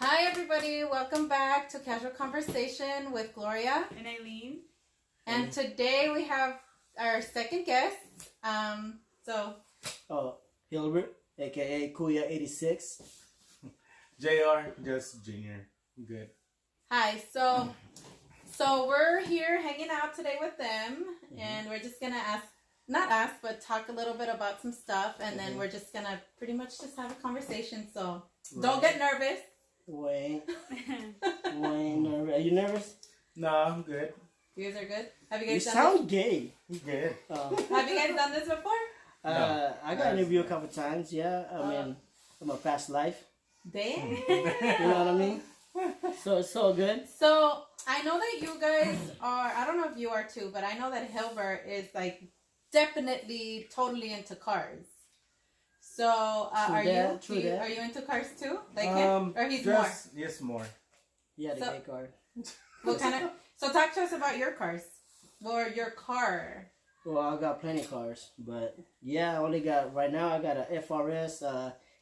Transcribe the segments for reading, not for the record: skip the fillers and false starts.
Hi, everybody. Welcome back to Casual Conversation with Gloria and Eileen. And today we have our second guest. Hilbert, aka Kuya86. JR, just Junior. Good. Hi. So we're here hanging out today with them, and we're just gonna talk a little bit about some stuff, and then we're just gonna pretty much just have a conversation. So don't get nervous. Wayne, nervous. Are you nervous? No, I'm good. You guys are good. Have you You guys done sound gay. Good. this? Have you guys done this before? No. I got interviewed a couple times. Yeah, I mean, from a past life. Damn. You know what I mean? So it's all good. So I know that you guys are. I don't know if you are too, but I know that Hilbert is like definitely totally into cars. So are you into cars too, like him, or he's more? Yes, more. Yeah, the So- gay card. What kind of? So talk to us about your cars or your car. Well, I got plenty of cars, but yeah, I got a FRS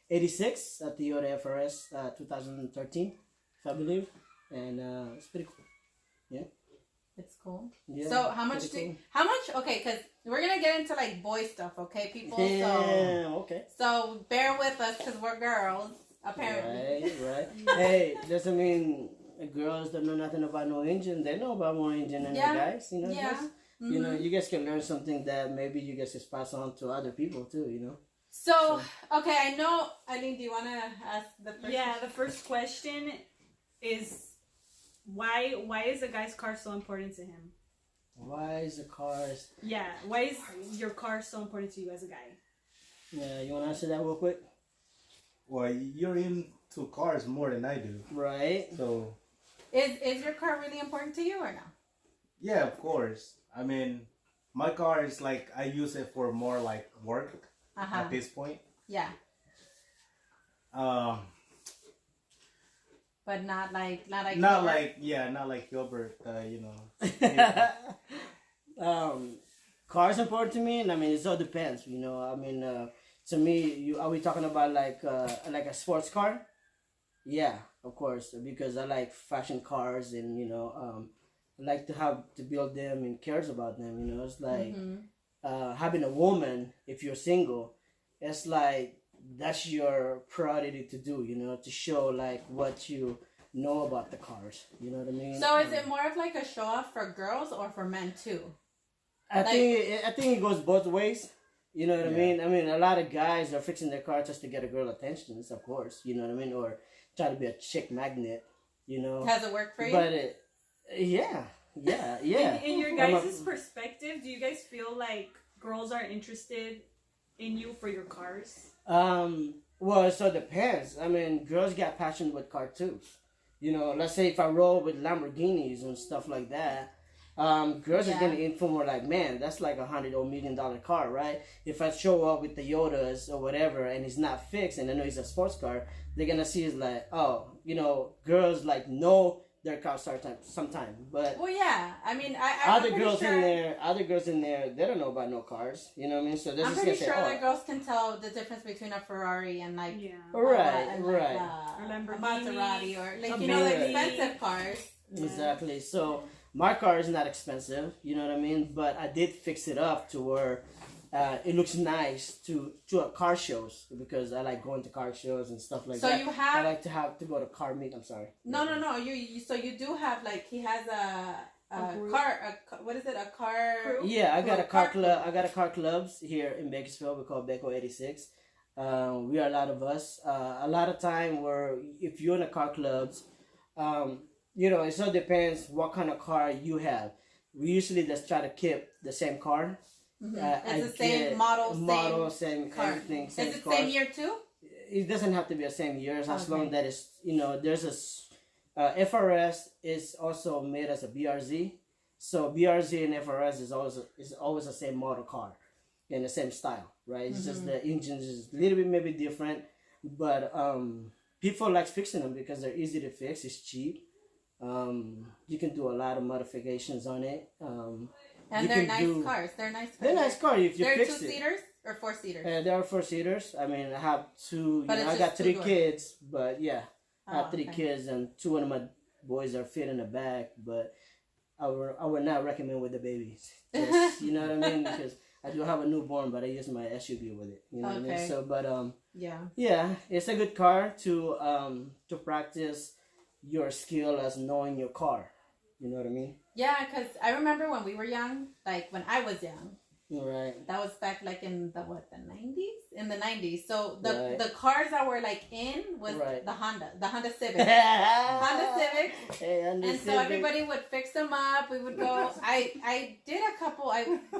86, a Toyota FRS 2013, if I believe, and it's pretty cool. Yeah. It's cool. Yeah. So how much pretty Okay, because we're gonna get into like boy stuff, okay, people. Damn, okay. So bear with us because we're girls, apparently. Right. Hey, doesn't mean girls don't know nothing about no engine. They know about more engine than the guys. You know, Yeah. guys. You know, you guys can learn something that maybe you guys can pass on to other people too. You know. So okay, I know. Eileen, do you want to ask the first? Yeah, the first question is why is a guy's car so important to him? Why is the cars? Yeah, why is your car so important to you as a guy? Yeah, you want to answer that real quick? Well, you're into cars more than I do. Right. So. Is your car really important to you or no? Yeah, of course. I mean, my car is like, I use it for more like work at this point. Yeah. But not like Gilbert, you know. Cars important to me, and I mean it all depends. You know, I mean, to me, are we talking about like a sports car? Yeah, of course, because I like fashion cars, and you know, I like to build them and cares about them. You know, it's like having a woman if you're single. It's like that's your priority to do. You know, to show like what you know about the cars. You know what I mean? So is it more of like a show off for girls or for men too? I think it goes both ways. You know what I mean? I mean, a lot of guys are fixing their car just to get a girl attention, of course. You know what I mean? Or try to be a chick magnet. You know? Has it worked for you? But yeah. In your guys' perspective, do you guys feel like girls are interested in you for your cars? Well, it so depends. I mean, girls get passionate with car too. You know, let's say if I roll with Lamborghinis and stuff like that, girls are getting in for more like, man, that's like $100 or $1 million car, right? If I show up with Toyotas or whatever and it's not fixed and I know it's a sports car, they're gonna see it's like, oh, you know, girls like know their car sometime, but well, yeah. I mean, other girls in there, they don't know about no cars. You know what I mean? So they're I'm just pretty gonna sure say, that girls can tell the difference between a Ferrari and like right. a Maserati or like the expensive cars. Exactly. So my car is not expensive. You know what I mean? But I did fix it up to where it looks nice to car shows because I like going to car shows and stuff like that. So I like to go to car meet. I'm sorry. No. You do have like he has a what is it? A car. Crew? Yeah, I got a car club. I got a car clubs here in Bakersfield. We call Beko 86. We are a lot of us. A lot of time if you're in a car clubs, you know, it so depends what kind of car you have. We usually just try to keep the same car. It's the same model, same car. everything, same Is it cars. same year too? It doesn't have to be the same years as long that it's, you know, there's a FRS is also made as a BRZ. So BRZ and FRS is always the same model car in the same style, right? It's just the engines is a little bit maybe different, but people like fixing them because they're easy to fix. It's cheap. You can do a lot of modifications on it. And they're nice cars. They're nice cars. They're nice cars if you fix it. They're 2-seaters or 4-seaters? There are 4-seaters. I mean, I have two. But I got 3 kids, but yeah. I have three okay. kids, and two of my boys are fit in the back, but I would not recommend with the babies. Just, you know what I mean? Because I do have a newborn, but I use my SUV with it. You know what I mean? Okay. So, but Yeah. yeah, it's a good car to practice your skill as knowing your car. You know what I mean? Yeah, because I remember when we were young, like when I was young, Right. that was back like in the 90s? In the 90s. So the Right. the cars that were like in was Right. the Honda Civic. Honda Civic. Hey, Honda And so Civic. everybody would fix them up. We would go. I did a couple.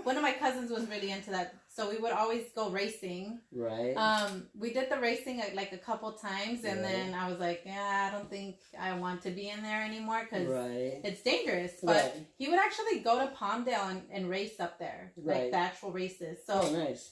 One of my cousins was really into that, so we would always go racing. Right. We did the racing like a couple times, and Right. then I was like, yeah, I don't think I want to be in there anymore because Right. it's dangerous. But Right. he would actually go to Palmdale and race up there, like Right. the actual races. So Oh, nice.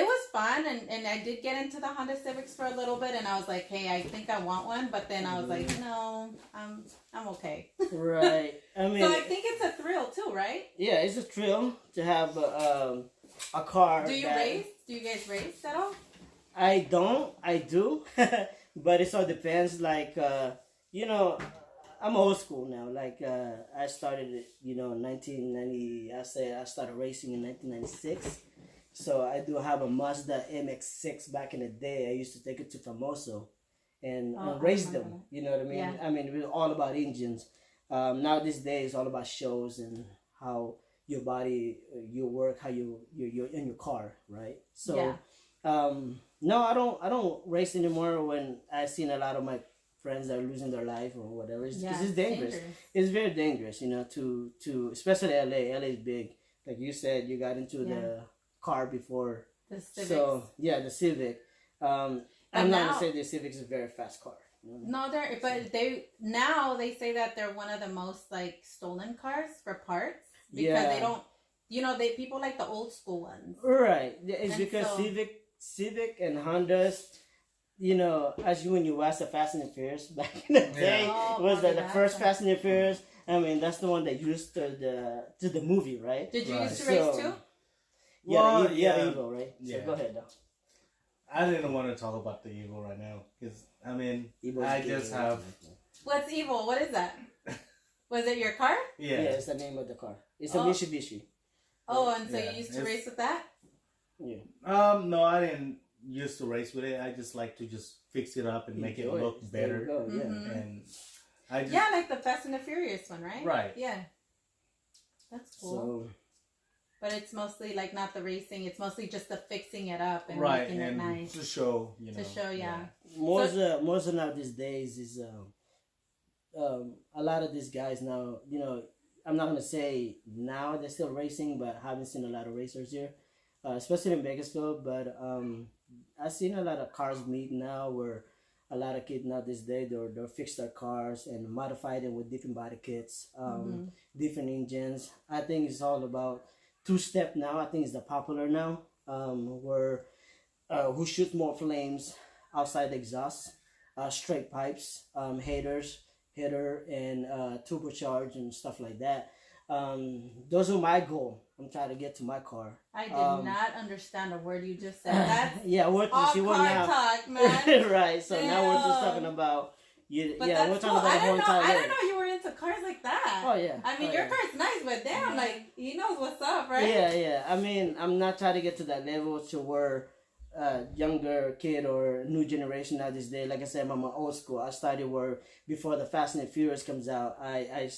it was fun, and I did get into the Honda Civics for a little bit, and I was like, hey, I think I want one, but then I was like, no, I'm okay. Right. I mean, So I think it's a thrill too, right? yeah, it's a thrill to have a car. Do you that- race? Do you guys race at all? I don't. I do, but it all depends. Like, you know, I'm old school now. Like, I started, 1990. I say I started racing in 1996. So I do have a Mazda MX-6 back in the day. I used to take it to Famoso and Oh, I race remember them. You know what I mean? Yeah. I mean, it was all about engines. Now these days, it's all about shows and how your body, your work, how you're in your car, right? So, Yeah. no, I don't race anymore. When I've seen a lot of my friends that are losing their life or whatever, it's, 'cause it's dangerous. It's very dangerous, to especially LA. LA is big. Like you said, you got into the car before. The Civics. So yeah, the Civic. I'm not gonna say the Civic is a very fast car. No, they say that they're one of the most like stolen cars for parts because they don't. People like the old school ones. Right. It's And because so- Civic and Hondas, as when you watch the Fast and the Furious back in the day, Oh, it was probably the that first one. Fast and the Furious. I mean, that's the one that used to the movie, right? Did you Right. used to race So- too? Yeah, Well, yeah, yeah. Evo, right? So Yeah. go ahead, though. I didn't want to talk about the Evo right now because Evo's I good, just right? have What's evil? What is that? Was it your car? Yeah, yeah. it's the name of the car. It's a Oh. Mitsubishi. Oh, and so Yeah, you used to it's- race with that? Yeah. No, I didn't used to race with it. I just like to just fix it up and make it Enjoy look There you better. go, yeah. Mhm. And I just Yeah, like the Fast and the Furious one, right? Right. Yeah. That's cool. So But it's mostly like not the racing. It's mostly just the fixing it up and right making it and nice. to show To show, yeah. most of now these days is a lot of these guys now. I'm not gonna say now they're still racing, but I haven't seen a lot of racers here, especially in Bakersfield. But I've seen a lot of cars meet now where a lot of kids now this day they'll fix their cars and modify them with different body kits, different engines. I think it's all about two-step now. I think it's the popular now, where who shoots more flames outside the exhaust, straight pipes, header, and turbocharge and stuff like that. Those are my goal. I'm trying to get to my car. I did not understand a word you just said. That's Yeah, we're all she car went now. talk, man. Right. So now we're just Damn. talking about you. But Yeah, we're that's talking cool. about the whole entire. I didn't know you were into cars like that. Oh yeah. I mean, Oh, your yeah. car's nice, but damn, like he knows what's up, right? Yeah. I mean, I'm not trying to get to that level to where younger kid or new generation now this day. Like I said, I'm old school. I started where before the Fast and the Furious comes out. I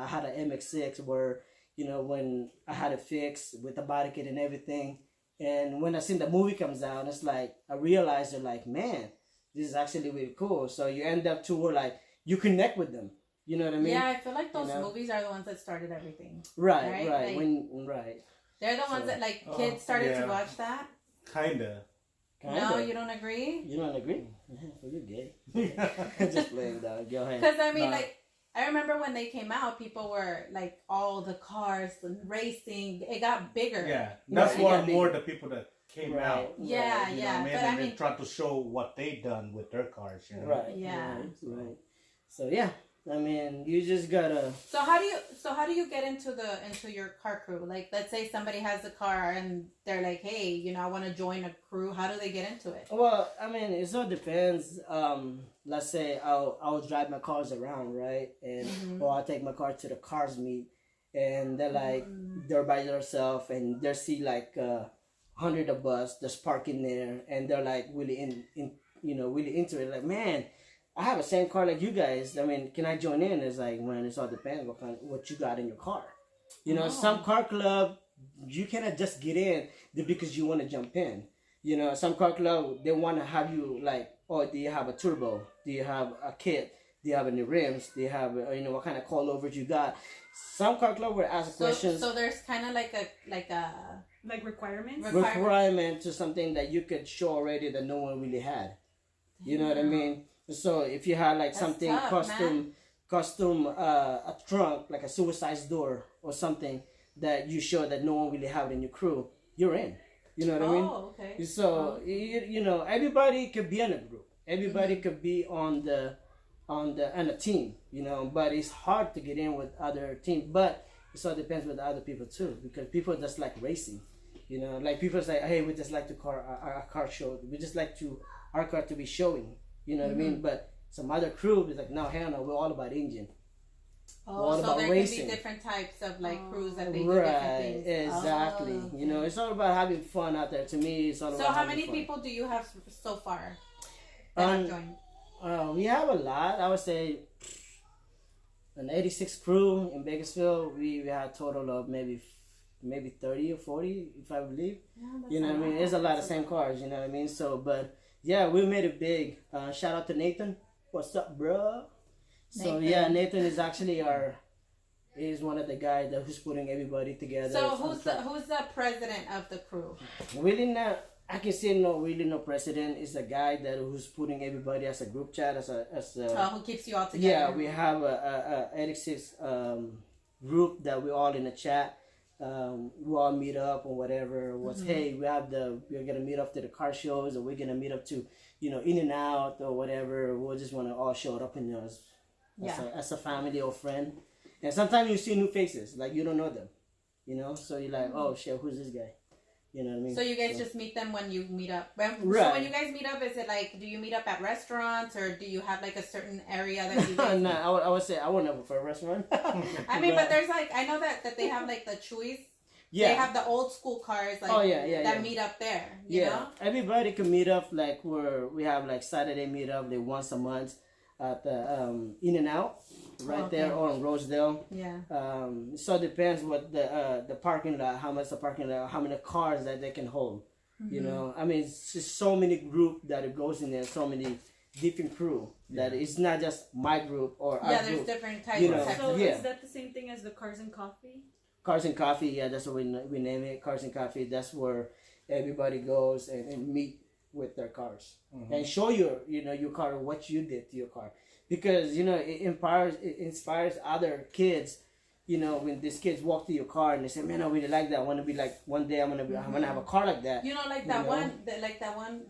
had an MX-6 where when I had it fixed with the body kit and everything. And when I seen the movie comes out, it's like I realized they're like, man, this is actually really cool. So you end up to where like you connect with them. You know what I mean? Yeah, I feel like those You know? movies are the ones that started everything. Right. Right? Like- Right. They're the ones So- that like Oh, kids started to yeah. watch that. kinda. No, you don't agree? You don't agree? Well, you're gay. Just playing, dog. Go ahead. Because I mean, No. like, I remember when they came out, people were like, all the cars and racing. It got bigger. Yeah, that's Right. what Yeah, more the people that came Right. out. Yeah, You know yeah. what I mean? But And I mean, try to show what they done with their cars. Right. Yeah. Right. So yeah. I mean, you just gotta. So how do you get into your car crew? Like, let's say somebody has a car and they're like, hey, I want to join a crew. How do they get into it? Well, I mean, it all depends. Let's say I'll drive my cars around, right, and or I'll take my car to the cars meet, and they're like they're by themselves, and they see like 100 of us just parking there, and they're like really really into it. Like, man, I have the same car like you guys. I mean, can I join in? It's like, man, it all depends what you got in your car. Some car club you cannot just get in because you want to jump in. Some car club they want to have you like, oh, do you have a turbo? Do you have a kit? Do you have any rims? Do you have what kind of coilovers you got? Some car club will ask questions. So there's kind of like requirements. Requirement to something that you could show already that no one really had. You know what I mean? So if you had like That's something tough, custom a trunk, like a suicide door or something that you show that no one really have it in your crew, you're in. You know what I mean? Oh, okay. So everybody could be in a group. Everybody could be on a team. But it's hard to get in with other teams. But it all depends with the other people too, because people just like racing. Like people say, hey, we just like to our car show. We just like our car to be showing. You know what I mean? But some other crew is like, no, hell no, we're all about engine. Oh, so there can be different types of like crews that they do different things. Exactly. Okay. It's all about having fun out there. To me, it's all about. So how having many fun. people do you have so far that have joined? We have a lot. I would say an 86 crew in Bakersfield. We had a total of maybe 30 or 40, if I believe. Yeah, What I mean? There's a lot of same cars. You know what I mean? So, but yeah, we made it big. Shout out to Nathan. What's up, bro? So yeah, Nathan is actually is one of the guys who's putting everybody together. So who's the president of the crew? Really not. I can say no president. Is a guy who's putting everybody as a group chat as a who keeps you all together. Yeah, we have a 86 group that we're all in a chat. We all meet up or whatever. Hey, we're gonna meet up to the car shows, or we're gonna meet up to In and Out or whatever. We'll just want to all show up in as a family or friend. And sometimes you see new faces, like you don't know them, So you're like, oh shit, who's this guy? You know what I mean? So you guys just meet them when you meet up. Right. So when you guys meet up, is it like, do you meet up at restaurants, or do you have like a certain area that you guys? No, I would say I would never for a restaurant. I mean, but there's like, I know that they have like the Chewy's. Yeah. They have the old school cars like that meet up there. You know? Everybody can meet up like we have like Saturday meet up like once a month at the In and Out there on Rosedale. Yeah. So it depends what the parking lot, how much the parking lot, how many cars that they can hold. I mean, it's just so many group that it goes in there, so many different crew that it's not just my group or our there's group. different types. So is that the same thing as the Cars and Coffee? Cars and Coffee, yeah, that's what we name it. Cars and Coffee. That's where everybody goes and meet with their cars and show your car, what you did to your car, because it inspires other kids. When these kids walk to your car and they say, "Man, I really like that. I want to be like one day. I'm gonna have a car like that." Like that one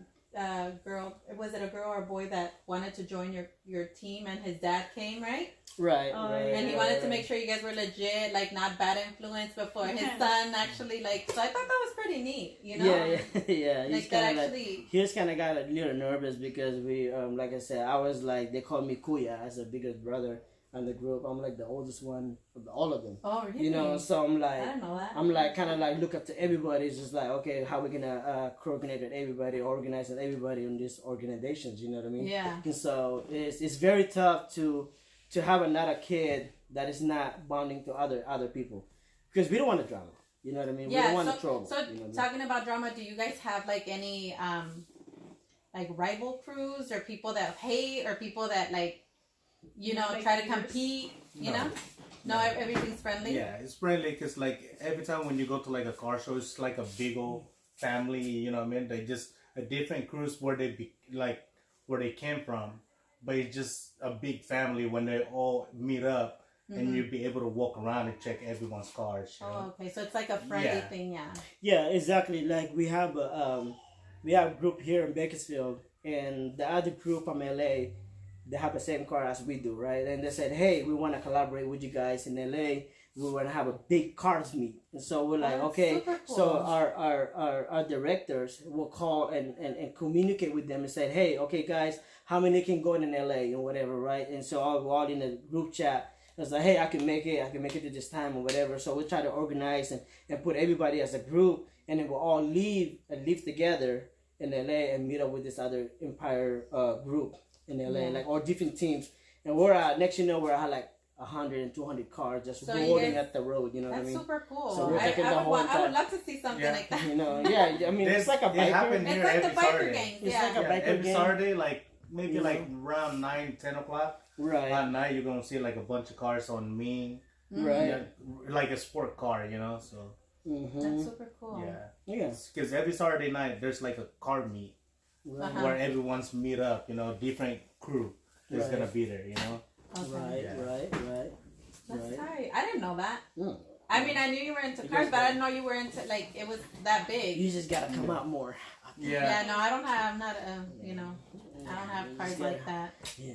girl. Was it a girl or a boy that wanted to join your team, and his dad came, right? Right. And he wanted to make sure you guys were legit, like not bad influence before his son actually like. So I thought that was pretty neat, Yeah. Like that actually. He just kind of got a little nervous because we, like I said, I was like, they called me Kuya as the biggest brother in the group. I'm like the oldest one of all of them. Oh, really? So I'm like, I didn't know that. I'm like kind of like look up to everybody. It's just like, okay, how we gonna coordinate with everybody, organize with everybody in these organizations. You know what I mean? Yeah. And so it's very tough to have another kid that is not bonding to other people, because we don't want the drama. You know what I mean? Yeah, we don't want the trouble. So talking about drama, do you guys have like any like rival crews or people that hate or people that like try to compete? No, everything's friendly. Yeah, it's friendly because like every time when you go to like a car show, it's like a big old family. You know what I mean? They just a different crews where they came from. But it's just a big family when they all meet up, and you'll be able to walk around and check everyone's cars. Oh, okay. So it's like a friendly thing, yeah. Yeah, exactly. Like we have a group here in Bakersfield, and the other group from LA. they have the same car as we do, right? And they said, hey, we want to collaborate with you guys in LA. We want to have a big cars meet. And so we're like, That's okay. super cool. So our directors will call and communicate with them and say, hey, okay, guys, how many can go in LA and whatever, right? And so we're all in a group chat. It's like, hey, I can make it to this time or whatever. So we try to organize and put everybody as a group, and then we'll all leave together in LA and meet up with this other Empire group in LA, like all different teams. And we're next, you know, we're at like 100 and 200 cars just So rolling you guys- at the road. You know what I That's mean? super cool. So we're taking the I whole would time. love to see something Yeah. like that. You know, yeah. I mean, it's like a It biker. happened It's here like the every biker Saturday. gangs. It's Yeah. like a Yeah, biker every gang. Saturday, like maybe You like know? around 9-10 o'clock Right, at night, you're gonna see like a bunch of cars on me, right. yeah, like a sport car, you know. So Mm-hmm. That's super cool. yeah, Yeah. because every Saturday night there's like a car meet Right. Uh-huh. where everyone's meet up, you know, different crew is Right. gonna be there, you know. Okay. Right, Yeah. right. That's Right. tight. I didn't know that. Mm. I mean, I knew you were into You cars, guys but I got- didn't know you were into like it was that big. You just gotta come out more. Yeah, no, I don't have. I'm not. You know, I don't have You cars just like gotta- that. Yeah.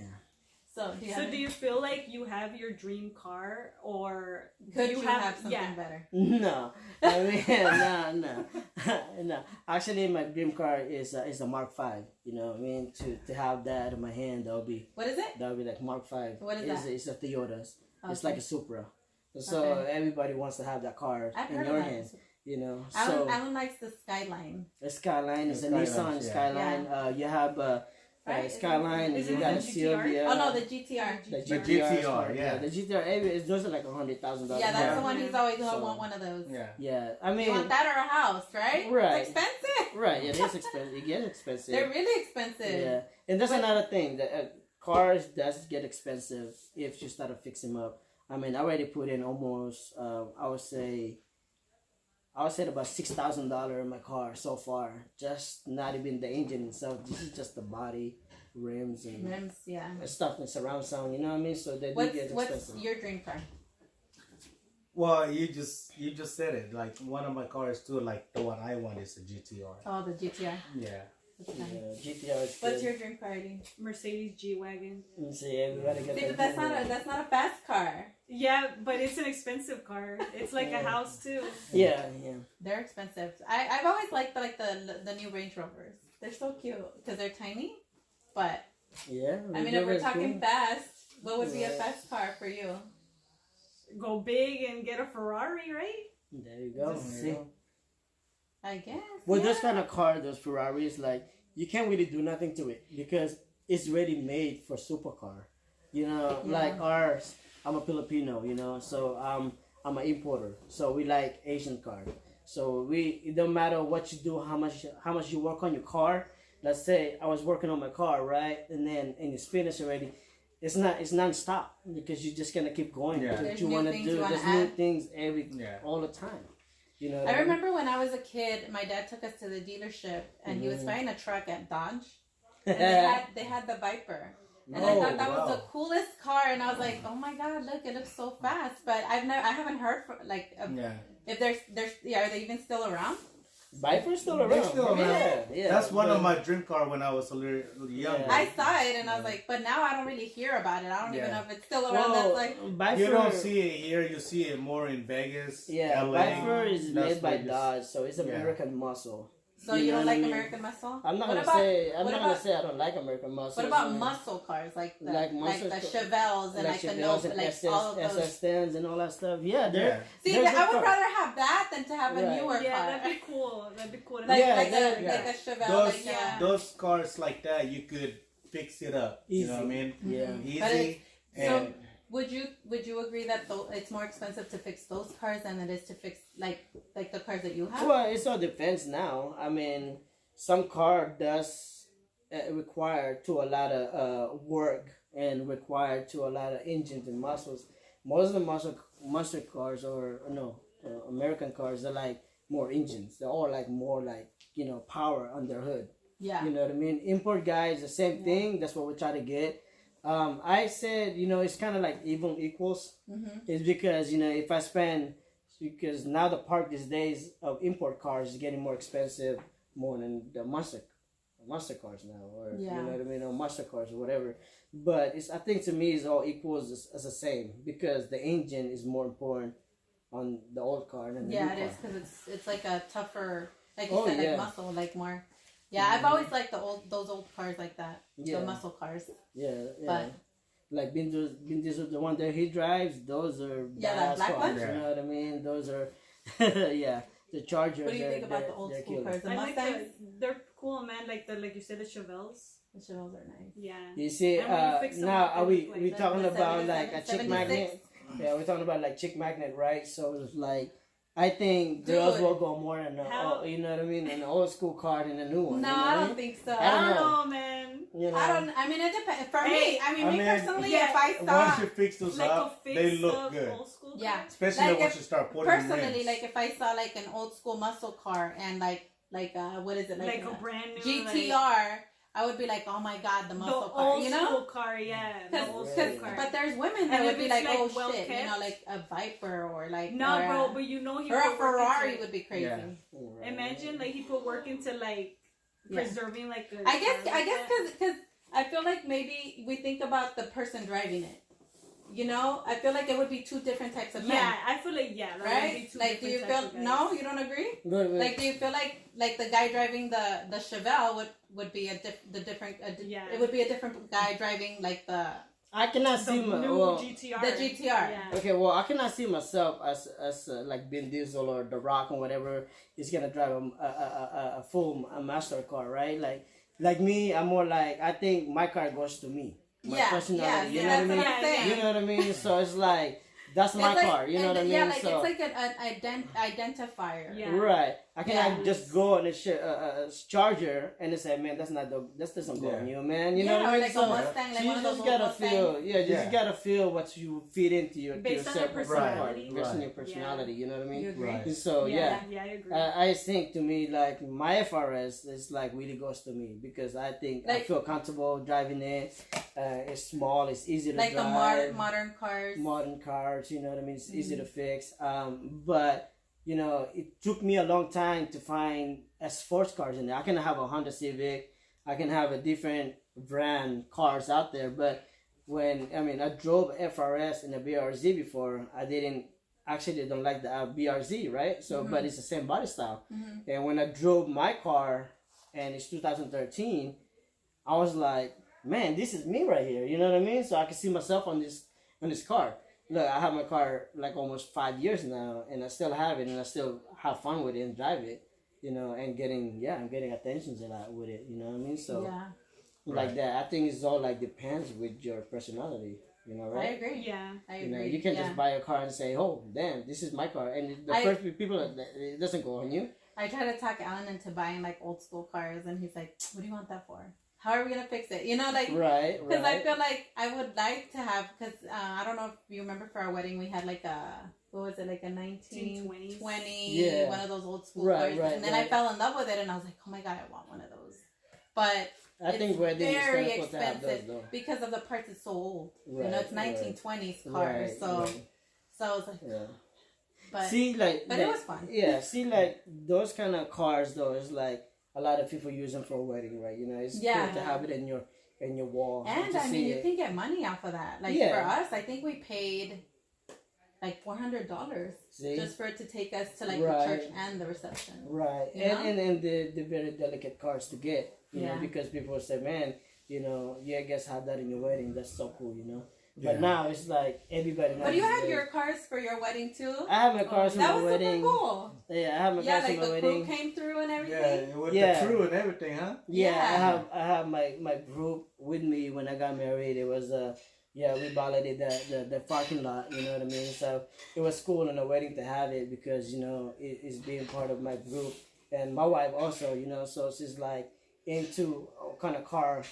So do you So have? do you feel like you have your dream car, or could do you have something yeah. better? No, I mean, no. No. Actually, my dream car is a Mark V. You know, what I mean, to have that in my hand, that would be What is it? like Mark V. What is it's, that? It's a Toyota's. It's Okay. like a Supra. So Okay. everybody wants to have that car I've in heard your of hand. that. You know, Alan, so Alan likes the Skyline. the Skyline is The a Skylines, Nissan yeah. Skyline. You have Right? Skyline. Is You it got the a GTR? Sylvia. Oh no, the GTR. The The GTR, GTR, yeah. The GTR, it's those are like $100,000. Yeah, that's Yeah. the one he's always So- want one of those. Yeah. Yeah, I mean, You want that or a house, right? Right. It's expensive. right? It is expensive. It gets expensive. They're really expensive. Yeah, and that's But- another thing that cars does get expensive if you start to fix them up. I mean, I already put in almost, I would say about $6,000 in my car so far. Just not even the engine itself. This is just the body, rims, and Rims, yeah. stuff and surround sound. You know what I mean? So they do get What's expensive. your dream car? Well, you just said it. Like one of my cars too. Like the one I want is a GTR. Oh, the GTR. Yeah. That's fine. Yeah, GTR is What's good. your dream car, Eddie? Mercedes G-Wagon? Let me see, everybody get See, that but that's dream not car. that's not a fast car. Yeah, but it's an expensive car. It's like a Yeah. house too. Yeah, yeah. They're expensive. I've always liked the new Range Rovers. They're so cute because they're tiny. But Yeah. I mean, if we're Rover's talking cool. fast, what would be a Right. fast car for you? Go big and get a Ferrari, right? There you go. There you See? go. I guess. With yeah. those kind of cars, those Ferraris, like you can't really do nothing to it because it's ready made for supercar. You know, Yeah. like ours. I'm a Filipino, you know, so I'm an importer. So we like Asian car. So it don't matter what you do, how much you work on your car. Let's say I was working on my car, right, and it's finished already. It's non-stop because you're just gonna keep going. Yeah. to what There's you new want to things do. you wanna There's new add. things Yeah. all the time. You know. what I mean? remember when I was a kid, my dad took us to the dealership and he was Mhm. buying a truck at Dodge. And they had the Viper. And I Oh, thought that was the wow. coolest car, and I was like, "Oh my god, look! It looks so fast." But I haven't heard Yeah. if there's are they even still around? Viper's still They're around. still around. Yeah, yeah. That's one of but- my dream car when I was a little younger. Yeah. I saw it, and I was like, but now I don't really hear about it. I don't even Yeah. know if it's still around. Well, That's like, Viper, You don't see it here. You see it more in Vegas. yeah, LA. Viper is Las made by Vegas. Dodge, so it's Yeah. American muscle. so You you know don't what I like mean? American Muscle? I'm not What gonna about- say what I about- don't like American muscle. What about muscle cars like the Like like muscle the car- Chevelles and like the Chevelles no and like all of those? SS10s and all that stuff. Yeah, Yeah. they're See, they're I good would cars. rather have that than to have a Right. newer Yeah, car. that'd be cool. That'd be cool. to like have. like Yeah, a yeah. like a Chevelle. Those like, yeah. those cars like that, you could fix it up. You know what I mean? Yeah. But Easy. And Would you agree that it's more expensive to fix those cars than it is to fix like the cars that you have? Well, it all depends now. I mean, some car does require to a lot of work and require to a lot of engines and muscles. Most of the muscle cars or no American cars are like more engines. They're all like more like power on their hood. Yeah. You know what I mean? Import guys, the same thing. That's what we try to get. I said, it's kind of like even equals. Mm-hmm. It's because, if I spend, because now the part these days of import cars is getting more expensive more than the monster cars now, or Yeah. you know what I mean, or muscle cars or whatever. But I think to me, it's all equals as the same because the engine is more important on the old car than the Yeah, new it car. is because it's like a tougher, like you Oh, said, like yeah. muscle, like more. Yeah, I've always liked those old cars like that, Yeah. the muscle cars. Yeah, yeah. But- Like Vin Diesel, the one that he drives, those are Yeah, badass the black cars. ones? You know what I mean? Those are, yeah, the Chargers. What do you think about the they're- old they're school killer. cars? The I like Mustangs, they're cool, man. Like you said, the Chevelles. the Chevelles are nice. Yeah. You see, And when you fix them now up, are they we look like we that. talking The about 77, like a chick 76? magnet? Yeah, we're talking about like chick magnet, right? So it's like I think girls Dude. will go more in the How- you know what I mean, an old school car than a new one. No, you know I what don't mean? think so. I I don't don't know. know, man. You know, I don't. I mean, it depends. For Hey, me, I mean, I me mean, personally, yeah, if I Once saw, you fix those Like a up, fix they look up good. old school Yeah. car. Especially Like once if- you start putting personally, rims. like if I saw like an old school muscle car and like what is it Like a brand new GTR, I would be like, oh my god, the the muscle car, old you know? school car, yeah. The old Cause- school cause- car. But there's women that And would if be it's, like, like, oh well shit, you know, kept? like a Viper or like no, or, bro, but you know he or a put work Ferrari into- would be crazy. Yeah. Right. Imagine like he put work into like Yeah. preserving like a I guess car like that. because I feel like maybe we think about the person driving it. You know, I feel like it would be two different types of men. Yeah, I feel like that would be Right? two Like, do you different feel types of guys. no? You don't agree? But, Like, do you feel like the guy driving the Chevelle would be different? Yeah. It would be a different guy driving like the I cannot The see my new well, GTR. the GTR. Yeah. okay, well, I cannot see myself as like Vin Diesel or The Rock or whatever is gonna drive a full master car, right? Like me, I'm more like I think my car goes to me, my Yeah, personality. yeah, You know what I that's mean? what I'm saying. You know what I mean? So it's like that's my It's like- car. You know and- what I mean? Yeah, like so it's like an identifier. Yeah. right, I cannot Yeah. just go on a charger and say, man, that's not that doesn't go on Yeah. you, man. You Yeah, know what I or mean? like So, a Mustang, like so one you of those just old gotta Mustangs. feel, you Yeah. gotta feel what you feed into your Based on your yourself, personality. based on Right. your personality. You know what I mean? You agree? Right. And so yeah. Yeah, I agree. I think to me like my FRS is like really goes to me because I think I Like- feel comfortable driving it. It's small, it's easy to Like the drive. modern cars. Modern cars, you know what I mean? It's easy Mm-hmm. to fix. But you know, it took me a long time to find a sports cars in there. I can have a Honda Civic, I can have a different brand cars out there, but I drove FRS and a BRZ before. I didn't actually don't like the BRZ, right? So, Mm-hmm. but it's the same body style. And when I drove my car, and it's 2013, I was like, man, this is me right here. You know what I mean? So I can see myself on this car. Look, I have my car like almost 5 years now, and I still have it, and I still have fun with it and drive it. You know, and I'm getting attentions a lot with it. You know what I mean? So Yeah, like Right. that, I think it's all like depends with your personality. You know, I right? agree. yeah. I You know, agree. you can yeah. just buy a car and say, "Oh, damn, this is my car," and the I- first people it doesn't go on you. I try to talk Alan into buying like old school cars, and he's like, "What do you want that for? How are we gonna fix it? You know, like Right, because I right. feel like I would like to have because I don't know if you remember for our wedding we had like a what was it like a 1920 Yeah. one of those old school Right, cars, right, and then I right. fell in love with it, and I was like, oh my god, I want one of those, but I think it's wedding is very kind of supposed to have those expensive though. because of the parts it's so old. You Right, know, it's right. 1920s cars, Right, so right. so I was like, Yeah. but See, like, but it was fun. Yeah, see, like those kind of cars, though, is like a lot of people use them for a wedding, right? You know, it's Yeah. cool to have it in your wall. And to I see mean, you it. can get money off of that. Like Yeah. for us, I think we paid like $400 See? just for it to take us to like Right. the church and the reception. Right, You and, know? and the very delicate cars to get, you know, Yeah. because people say, man, you know, you guys have that in your wedding. That's so cool, you know. But Yeah. now it's like everybody. But you had nowadays- your cars for your wedding too. I have my cars for That my was wedding. super cool. Yeah, I have my Yeah, cars like for my the wedding. crew came through and Yeah, everything. with Yeah. the crew and everything, huh? Yeah, Yeah. I have my group with me when I got married. It was we balloted the parking lot, you know what I mean? So it was cool on the wedding to have it because, you know, it's being part of my group. And my wife also, you know, so she's like into a kind of car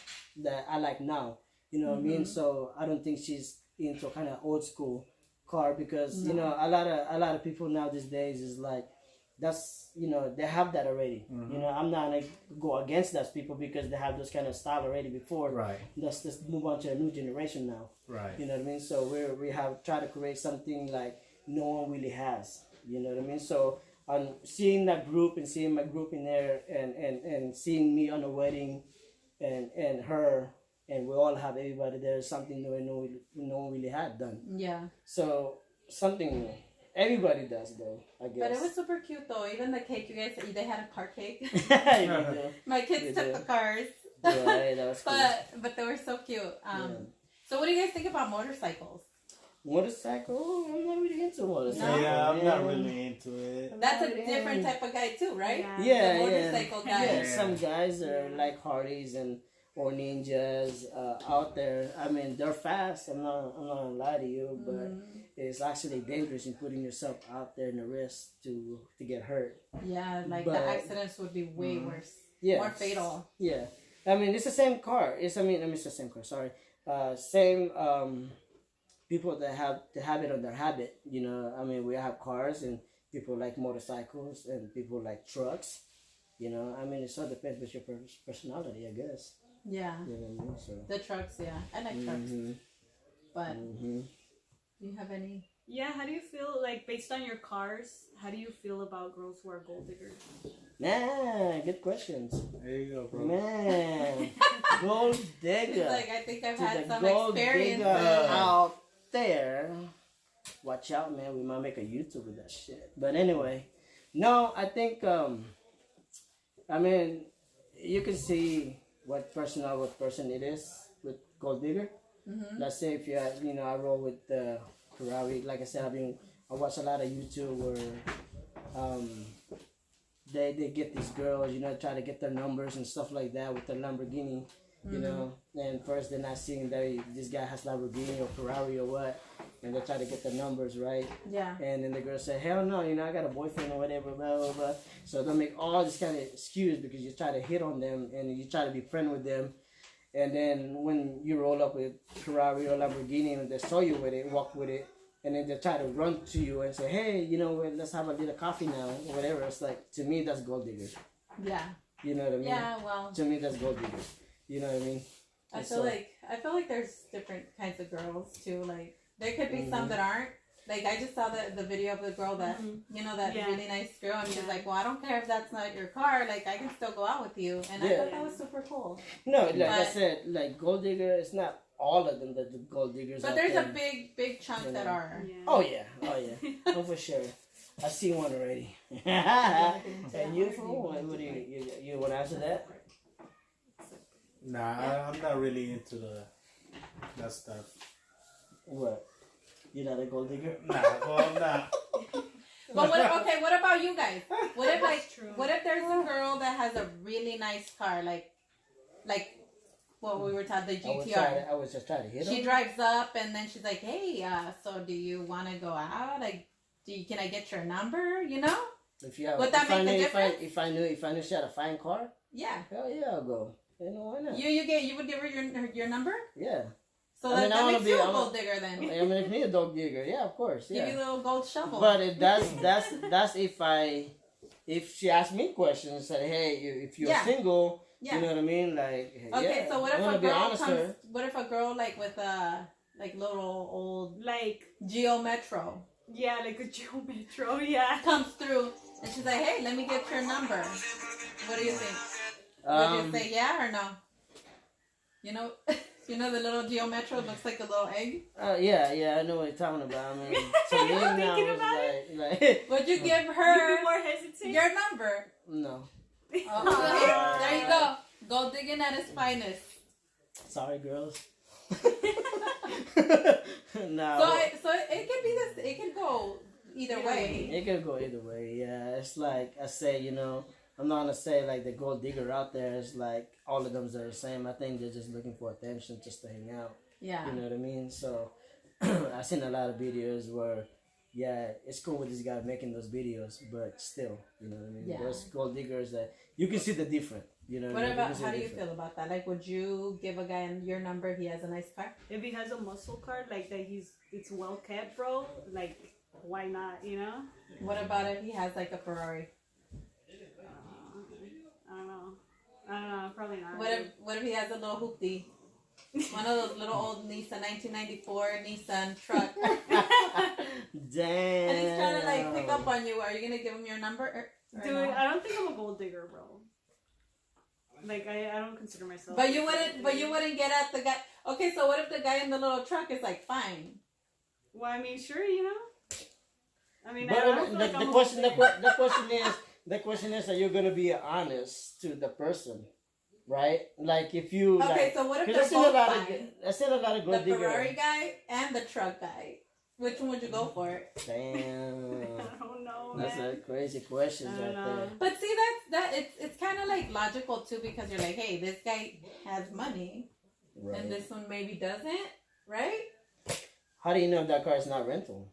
that I like now. You know what I mean? So I don't think she's into a kind of old school car because, you know, a lot of people now these days is like that's, you know, they have that already. You know, I'm not gonna go against those people because they have those kind of style already before. Right, Let's just move on to a new generation now. right. You know what I mean? So we have tried to create something like no one really has. You know what I mean? So on seeing that group and seeing my group in there, and seeing me on the wedding, and her, and we all have everybody there is something that no one really had done. Yeah. So something new. Everybody does though, I guess. But it was super cute though. Even the cake, you guys, they had a car cake. You My kids You took do. the cars. right, that was cool. But they were so cute. Yeah. So what do you guys think about motorcycles? Motorcycle? Oh, I'm not really into motorcycle. Yeah, I'm man. not really into it. That's a different type of guy too, right? Yeah, The motorcycle guy. Yeah, Yeah. some guys are like Hardys or ninjas out there. I mean, they're fast. I'm not gonna lie to you, but it's actually dangerous in putting yourself out there in the risk to get hurt. Yeah, like But- the accidents would be way worse. Yeah, More fatal. Yeah, I mean it's the same car. It's the same car. Sorry, same people that have the habit of their habit. You know, I mean we have cars and people like motorcycles and people like trucks. You know, I mean it all depends with your personality, I guess. Yeah. You know what I mean? So. The trucks, yeah. I like trucks. Mhm. But Mhm. do you have any? Yeah, how do you feel, like, based on your cars, how do you feel about girls who are gold diggers? Man, good questions. There you go, bro. Man, gold digger. It's like I think I've To had the some gold experiences. digger out there. Watch out, man. We might make a YouTube with that shit. But anyway, no, I think I mean you can see what person it is with gold digger. Let's say if you I roll with Ferrari. Like I said, I watch a lot of YouTube where they get these girls, try to get their numbers and stuff like that with their Lamborghini, and first they're not seeing that this guy has Lamborghini or Ferrari or what, and they try to get the numbers right, Yeah. and then the girl say, hell no, I got a boyfriend or whatever, blah, blah, blah. So they'll make all this kind of excuse because you try to hit on them and you try to be friend with them, and then when you roll up with Ferrari or Lamborghini and they saw you with it, walk with it, and then they try to run to you and say, hey, let's have a little coffee now, or whatever. It's like, to me, that's gold digger. Yeah. You know what I mean? Yeah. Well, To me, that's gold digger. You know what I mean? I And feel so- like there's different kinds of girls too. Like there could be some that aren't. Like I just saw the video of the girl that that Yeah. really nice girl, and she's Yeah. like, well, I don't care if that's not your car. Like I can still go out with you, and I Yeah. thought that was super cool. No, like I But- said, like gold digger, it's not all of them that the gold diggers But out there's there. a big chunk You that know. are. Yeah. Oh yeah, oh for sure. I see one already. And you, what do you want to answer that? Nah, I'm not really into that stuff. What? You're not a gold digger? Nah, well, I'm not. But what about you guys? What if That's true. what if there's a girl that has a really nice car, like what we were talking, the GTR. I was just trying to hit She him. drives up and then she's like, "Hey, so do you want to go out? Like, can I get your number? You know? If you have, Would that if I make a knew, difference? If I knew she had a fine car, Yeah. hell yeah, I'll go. Why not? You would give her your number? Yeah. So I mean, I that wanna makes be- you a I wanna- gold digger then. I mean, if me a dog digger, yeah, of course, Give yeah. you a little gold shovel. But if she asked me questions, said, hey, if you're Yeah. single, yeah. you know what I mean, like, Okay, yeah, so what I'm if gonna a be girl honest with comes? her. What if a girl like with a little old Like, Geo Metro yeah, like a Geo Metro, yeah. comes through and she's like, "Hey, let me get your number." What do you think? Would you say yeah or no? You know, the little Geo Metro looks like a little egg. Yeah, I know what you're talking about. I mean, to me I'm now, thinking it's about like, Would you give You'd her be more hesitant. your number? no. Oh, there you go. Gold digging at its finest. Sorry, girls. No. So it could be this. It could go either Either way. It could go either way, yeah. It's like I say, I'm not gonna say like the gold digger out there is like all of them are the same. I think they're just looking for attention just to hang out. Yeah. You know what I mean? So I've seen a lot of videos where, yeah, it's cool with this guy making those videos, but still, you know what I mean? Yeah. Those gold diggers that you can see the difference. You know what What I mean? about can see how the do you difference. feel about that? Like, would you give a guy your number if he has a nice car? If he has a muscle card, like that it's well kept, bro, like, why not, you know? What about if he has like a Ferrari? I don't know, probably not. What if he has a little hoopty? One of those little old Nissan 1994 Nissan truck. Damn. And he's trying to like pick up on you. Are you gonna give him your number? Or Dude, no? I don't think I'm a gold digger, bro. Like I don't consider myself. But you wouldn't get at the guy. Okay, so what if the guy in the little truck is like fine? Well, I mean, sure, you know. I mean, I But don't feel like I'm a gold digger. the question is, are you gonna be honest to the person, right? Like if you Okay, like, so what if because they're both fine? I've seen a lot of The gold Ferrari diggers. guy and the truck guy. Which one would you go for? Damn, I don't know, that's man. a crazy question I right don't there. know. But see, it's kind of like logical too, because you're like, hey, this guy has money, and Right. this one maybe doesn't, right? How do you know if that car is not rental?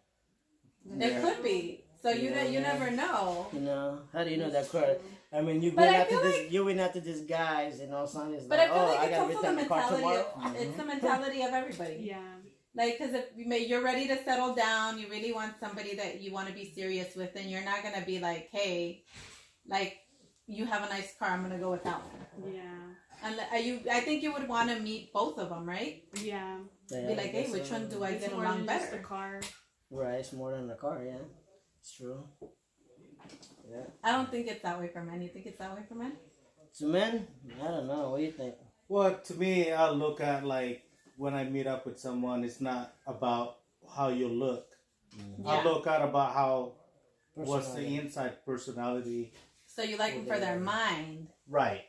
It could be. So you never know. You know, how do you know that car? I mean, you But went I out to feel this, you went out to this guys, and all of a sudden it's But like, I feel oh, like I it's gotta also the return the car mentality tomorrow. of it's the mentality of everybody. Yeah. Like, because if you're ready to settle down, you really want somebody that you want to be serious with, and you're not gonna be like, hey, like, you have a nice car, I'm gonna go with that one. Yeah. And I think you would want to meet both of them, right? Yeah. Yeah, Be like, hey, guess which so. one do I It's get more along than just a better? car. Right, it's more than a car, yeah. It's true. Yeah. I don't think it's that way for men. You think it's that way for men? So, men, I don't know. What do you think? Well, to me, I look at like when I meet up with someone, it's not about how you look. I Yeah. look at about how what's the Personality. inside personality. So you like them for their mind. Right.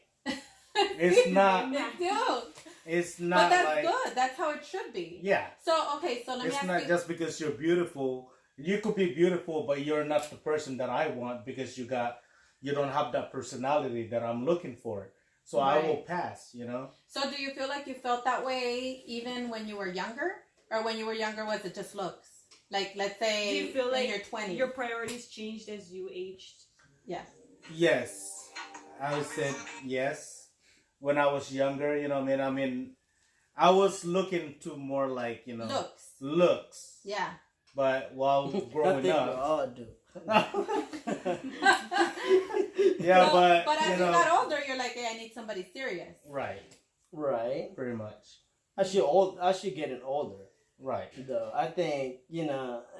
It's not. You do. It's But not that's like good. That's how it should be. yeah. So okay, so let me It's ask not you. just because you're beautiful. You could be beautiful, but you're not the person that I want because you don't have that personality that I'm looking for. So I will Right. pass. You know. So do you feel like you felt that way even when you were younger, or when you were younger was it just looks? Like, let's say Do you feel in like your 20s. your priorities changed as you aged? Yeah. Yes, I said yes. When I was younger, you know, I mean, I was looking to more like, you know, looks. Yeah. But while I growing think we up, all do. yeah, but as you you know, got older, you're like, hey, I need somebody serious. right, Right. pretty much, As you getting older, right. though, I think,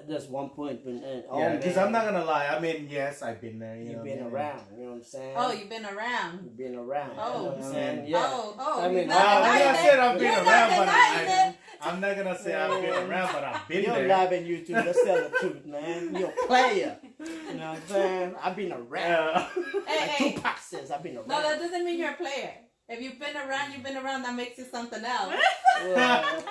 there's one point when, Yeah, because I'm not gonna lie. I mean, yes, I've been there. You you've know, been I mean, around, you know what I'm saying? Oh, you've been around. You've been around. Oh. You know what I'm saying? Mm. Yeah. Oh, I mean, you're not well, I'm denying not it. saying I've been You're around, not but denying it. I'm not gonna say I've been around, but I've been You're there. live on YouTube. Let's tell the truth, man. You're a player. You know what I'm saying? I've been around. Hey, Like hey. Tupac says, I've been around. No, that doesn't mean you're a player. If you've been around, you've been around. That makes you something else. Well,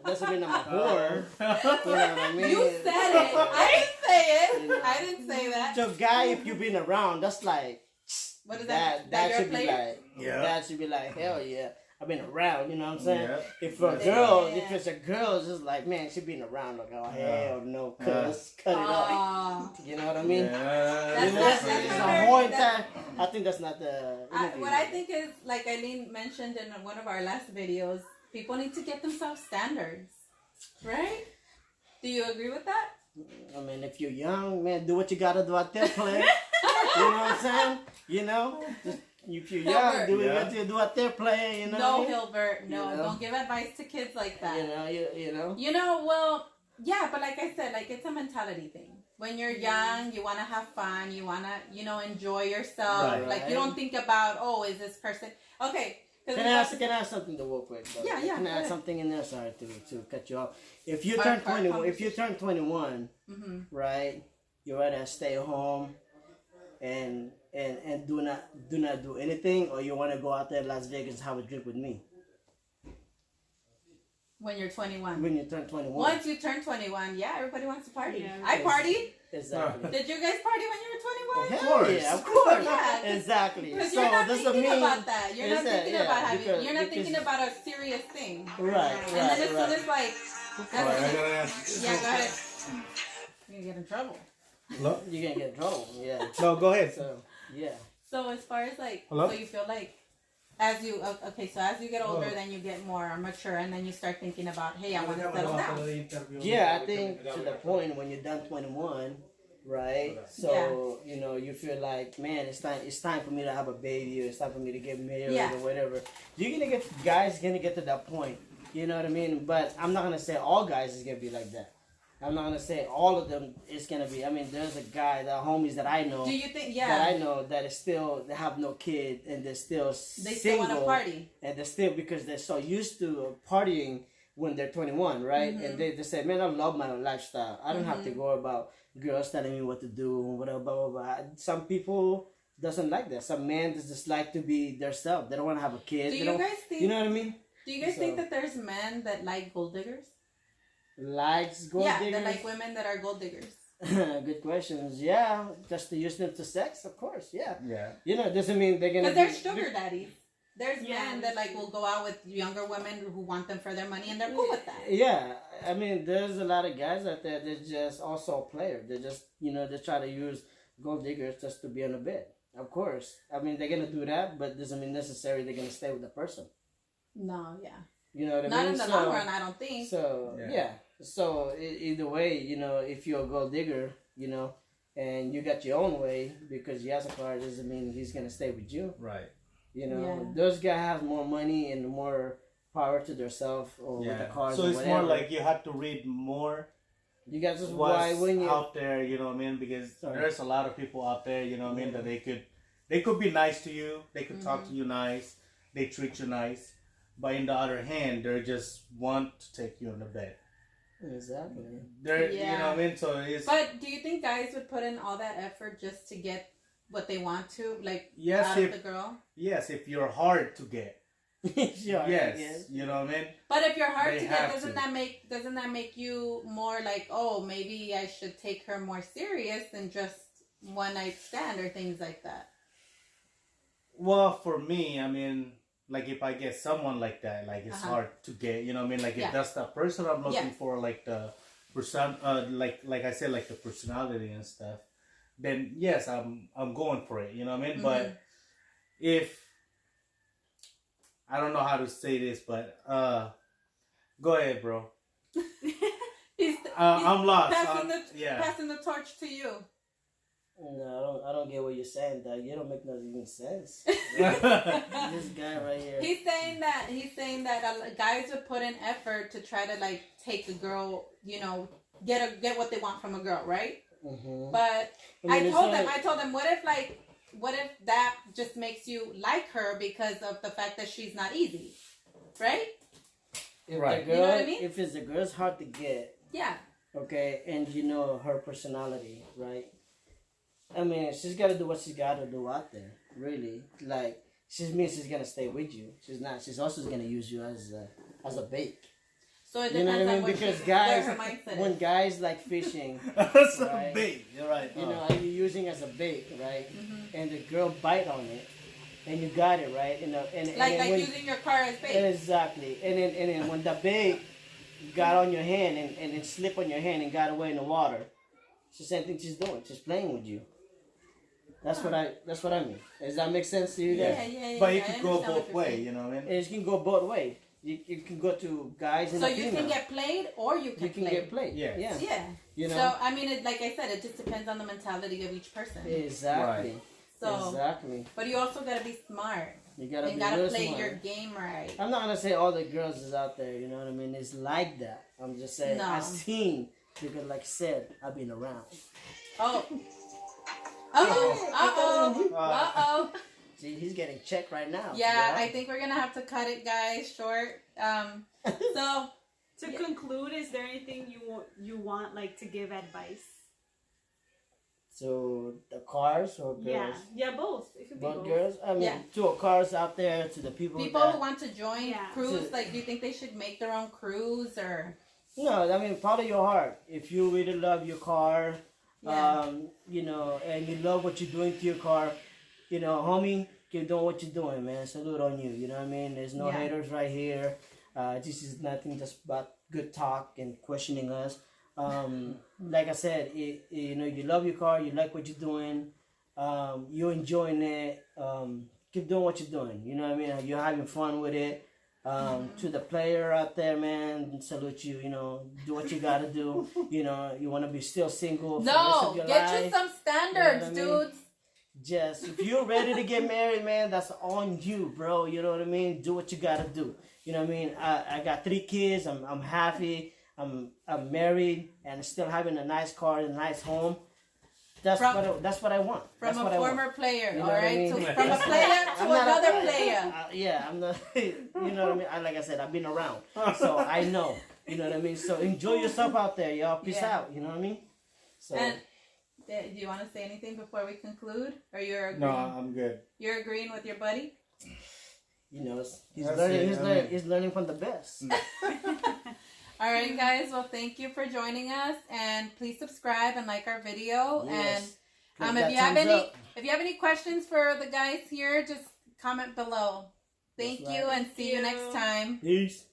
doesn't mean I'm a whore. You know what I mean? You said it. I didn't say it. You know. I didn't say that. So, guy, if you've been around, that's like What is that? that you're a should be player? like Yeah. that should be like hell yeah. I've been around, you know what I'm saying? Yeah. If for That's girls, right. if it's a girl, it's just like man, she been around like oh Yeah. hell no, Yeah. cuz cut it off. Aw. You know what I mean? That's You know, not- it's that's a not whole that's- entire. I think that's not the. interview. What I think is, like Eileen mentioned in one of our last videos, people need to get themselves standards, right? Do you agree with that? I mean, if you're young, man, do what you gotta do out there, play. You know what I'm saying? You know, just, if you're young, Hilbert. do what Yeah. you do out there, play. You know. No, what I mean? Hilbert. No, You know? don't give advice to kids like that. You know. You know, well, yeah, but like I said, like it's a mentality thing. When you're young, you want to have fun. You want to, enjoy yourself. Right. Like you don't think about, oh, is this person okay? 'cause Can we I have ask something to work with? Though? Yeah, yeah, Can I go add ahead. something in there? Sorry to cut you off. If you Our- turn our 21, if you turn 21, Mhm. right, you rather stay home and do not do anything, or you want to go out there in Las Vegas and have a drink with me When you're 21. when you turn 21. Once you turn 21, yeah, everybody wants to party. Yeah, I yes. partied. Exactly. Did you guys party when you were 21? Hell course. yeah, of course. Yeah. Exactly. Because So you're not doesn't thinking mean about that. You're not Is that- thinking yeah, about having. because- You're not because- thinking about a serious thing. right, And then as soon right. as like, Alright, I that's gotta ask. yeah, go ahead. You're gonna get in trouble. Hello? You're gonna get in trouble. Yeah. No, go ahead. So yeah. So as far as like, Hello? so you feel like, as you get older, then you get more mature, and then you start thinking about, hey, I want to settle down. Yeah, I think to the point when you're done 21, right? So you feel like, man, it's time for me to have a baby, or it's time for me to get married, Yeah. or whatever. Guys gonna get to that point You know what I mean? But I'm not gonna say all guys is gonna be like that. I'm not gonna say all of them is gonna be. I mean, there's a guy, the homies that I know, Do you think? that Yeah. I know that is still, they have no kid and they're still They still single, want to party. and they're still, because they're so used to partying when they're 21, right? Mm-hmm. And they say, man, I love my lifestyle. I don't have to go about girls telling me what to do, whatever, blah, blah, blah. Some people doesn't like that. Some men just like to be themselves. They don't want to have a kid. Do They you don't, guys think? you know what I mean? Do you guys So- think that there's men that like gold diggers? Likes gold Yeah, diggers. that like women that are gold diggers. Good questions. Yeah, just to use them to sex, of course. Yeah. Yeah. You know, it doesn't mean they're gonna. Because there's sugar daddies. There's Yeah, men that like will go out with younger women who want them for their money, and they're cool with that. Yeah, I mean, there's a lot of guys out there that just also a player. They just, they try to use gold diggers just to be on the bed. Of course, I mean, they're gonna do that, but doesn't mean necessarily they're gonna stay with the person. No, yeah, You know what I not mean? in the long run. I don't think. So Yeah. So either way, if you're a gold digger, and you got your own way because he has a car, doesn't mean he's gonna stay with you. Right. Yeah. Those guys have more money and more power to themselves or with the cars. So or it's whatever. more like you have to read more You guys just why what's when you out there, you know what I mean? Because Sorry. there's a lot of people out there, you know what I mean, that they could be nice to you, they could talk to you nice, they treat you nice, but in the other hand, they just want to take you in the bed. exactly. They're, you Yeah. know what I mean? So it's But do you think guys would put in all that effort just to get what they want to, like Yes, out of if- the girl? yes, if you're hard to get, Sure, yes, you know what I mean. But if you're hard They to get, have doesn't that make you more like, oh, maybe I should take her more serious than just one night stand or things like that? Well, for me, I mean, like if I get someone like that, like it's hard to get, you know what I mean? Like Yeah. if that's the person I'm looking Yeah. for, like the person, like I said, like the personality and stuff, then yes, I'm going for it, you know what I mean? But if I don't know how to say this, but go ahead, bro. He's I'm lost. passing the torch to you. No, I don't get what you're saying. That you don't make no even sense. This guy right here. He's saying that guys would put in effort to try to like take a girl, get what they want from a girl, right? Mm-hmm. But I mean, I told them, what if that just makes you like her because of the fact that she's not easy, right? If Right. the You know girl, what I mean? if it's the girl's hard to get, Yeah. okay, and you know her personality, right? I mean, she's got to do what she's got to do out there. Really, like she's gonna stay with you. She's not. She's also gonna use you as a bait. So it You know depends what I on mean? what Because she, guys, where her mindset when is. guys like fishing, That's Right. a bait. You're right. you know, are you using as a bait, right? And the girl bite on it, and you got it right, and Like then when, using your car as bait. exactly, and then when the bait got on your hand and it slipped on your hand and got away in the water, it's the same thing she's doing. She's playing with you. That's what I mean. Does that make sense to you guys? Yeah. But I it could go understand what both you're ways, saying. you know what I mean? It can go both ways. You can go to guys and So a you female. can get played or you can, You can play. get played. Yes. Yeah. Yeah. You know. So I mean, like I said, it just depends on the mentality of each person. Exactly. So, Exactly. but you also gotta be smart You gotta and be gotta real play smart. your game right. I'm not gonna say all the girls is out there, you know what I mean? It's like that. I'm just saying No. I've seen because like I said, I've been around. Oh. Uh-oh. See, he's getting checked right now. Yeah, I think we're gonna have to cut it, guys, short. So To conclude, is there anything you want like to give advice? So the cars or girls? Yeah, both. It could be Both both. girls? I mean, Yeah. to our cars out there, to the people people that... who want to join Yeah. cruise, like, do you think they should make their own cruise or? No, I mean, follow your heart. If you really love your car, Yeah. and you love what you're doing to your car, homie, keep doing what you're doing, man. Salute on you. You know what I mean? There's no Yeah. haters right here. This is nothing just about good talk and questioning us. Like I said, you love your car, you like what you're doing, you're enjoying it. Keep doing what you're doing. You know what I mean? You're having fun with it. To the player out there, man, salute you. Do what you gotta do. You want to be still single for the rest No, of your get life. you some standards, You know what I mean? dudes. Just if you're ready to get married, man, that's on you, bro. You know what I mean? Do what you gotta do. You know what I mean? I got 3 kids. I'm happy. I'm married and still having a nice car and a nice home. That's what I want. From That's a what I want. former player, You know all what I right? mean? From a player to I'm not another player. Yeah, I'm not. You know what I mean? Like I said, I've been around, so I know. You know what I mean? So enjoy yourself out there, y'all. Peace Yeah. out. You know what I mean? So And do you want to say anything before we conclude, or you're agreeing? No, I'm good. You're agreeing with your buddy? you know, he's That's learning. it, He's I learning. mean- He's learning from the best. All right, guys. Well, thank you for joining us, and please subscribe and like our video. Yes. And Click if that you have thumbs any, up. if you have any questions for the guys here, just comment below. Thank That's you, right. and see you next time. Peace.